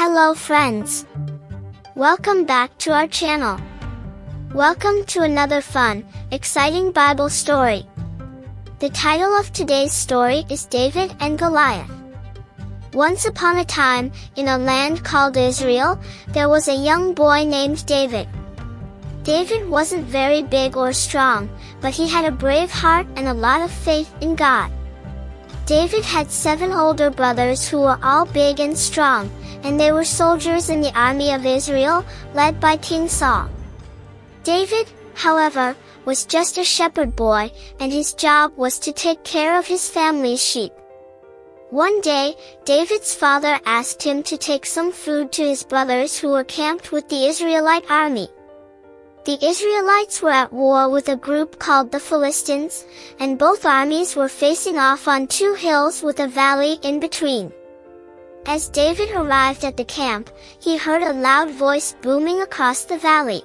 Hello friends! Welcome back to our channel. Welcome to another fun, exciting Bible story. The title of today's story is David and Goliath. Once upon a time, in a land called Israel, there was a young boy named David. David wasn't very big or strong, but he had a brave heart and a lot of faith in God. David had 7 older brothers who were all big and strong, and they were soldiers in the army of Israel, led by King Saul. David, however, was just a shepherd boy, and his job was to take care of his family's sheep. One day, David's father asked him to take some food to his brothers who were camped with the Israelite army. The Israelites were at war with a group called the Philistines, and both armies were facing off on 2 hills with a valley in between. As David arrived at the camp, he heard a loud voice booming across the valley.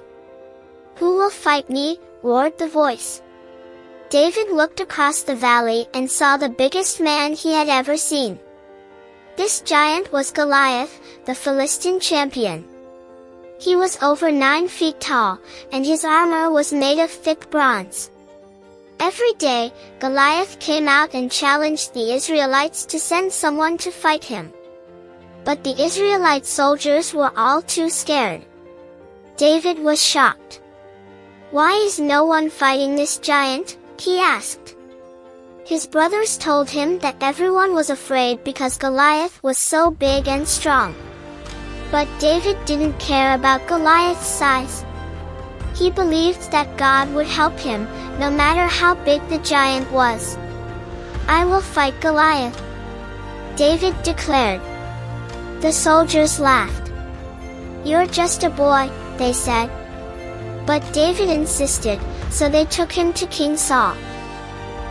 "Who will fight me?" roared the voice. David looked across the valley and saw the biggest man he had ever seen. This giant was Goliath, the Philistine champion. He was over 9 feet tall, and his armor was made of thick bronze. Every day, Goliath came out and challenged the Israelites to send someone to fight him. But the Israelite soldiers were all too scared. David was shocked. "Why is no one fighting this giant?" he asked. His brothers told him that everyone was afraid because Goliath was so big and strong. But David didn't care about Goliath's size. He believed that God would help him, no matter how big the giant was. "I will fight Goliath," David declared. The soldiers laughed. "You're just a boy," they said. But David insisted, so they took him to King Saul.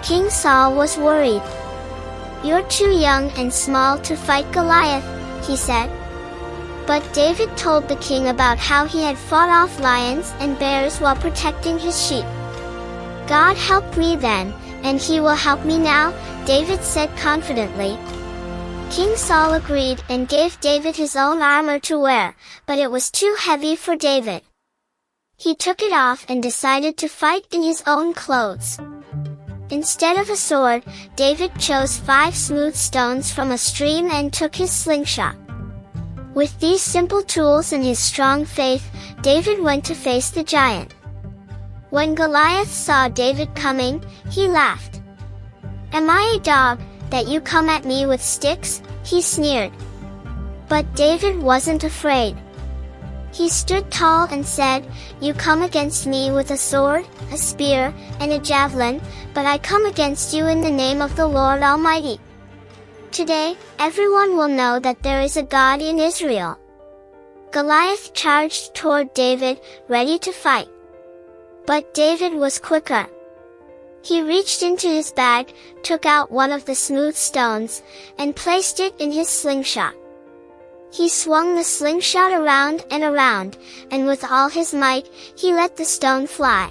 King Saul was worried. "You're too young and small to fight Goliath," he said. But David told the king about how he had fought off lions and bears while protecting his sheep. "God helped me then, and he will help me now," David said confidently. King Saul agreed and gave David his own armor to wear, but it was too heavy for David. He took it off and decided to fight in his own clothes. Instead of a sword, David chose 5 smooth stones from a stream and took his slingshot. With these simple tools and his strong faith, David went to face the giant. When Goliath saw David coming, he laughed. "Am I a dog, that you come at me with sticks?" he sneered. But David wasn't afraid. He stood tall and said, "You come against me with a sword, a spear, and a javelin, but I come against you in the name of the Lord Almighty. Today, everyone will know that there is a God in Israel." Goliath charged toward David, ready to fight. But David was quicker. He reached into his bag, took out one of the smooth stones, and placed it in his slingshot. He swung the slingshot around, and with all his might, he let the stone fly.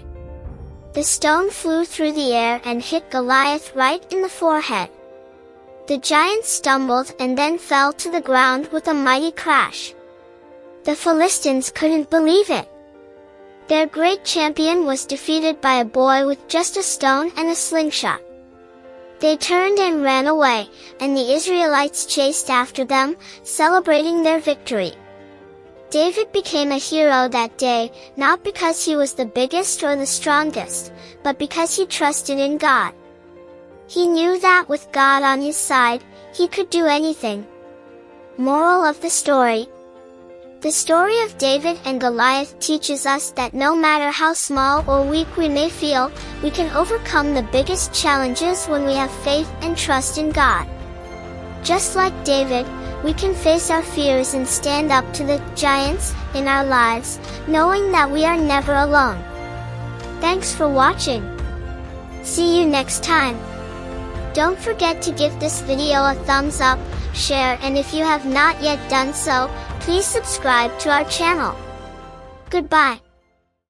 The stone flew through the air and hit Goliath right in the forehead. The giant stumbled and then fell to the ground with a mighty crash. The Philistines couldn't believe it. Their great champion was defeated by a boy with just a stone and a slingshot. They turned and ran away, and the Israelites chased after them, celebrating their victory. David became a hero that day, not because he was the biggest or the strongest, but because he trusted in God. He knew that with God on his side, he could do anything. Moral of the story: the story of David and Goliath teaches us that no matter how small or weak we may feel, we can overcome the biggest challenges when we have faith and trust in God. Just like David, we can face our fears and stand up to the giants in our lives, knowing that we are never alone. Thanks for watching. See you next time. Don't forget to give this video a thumbs up, share, and if you have not yet done so, please subscribe to our channel. Goodbye.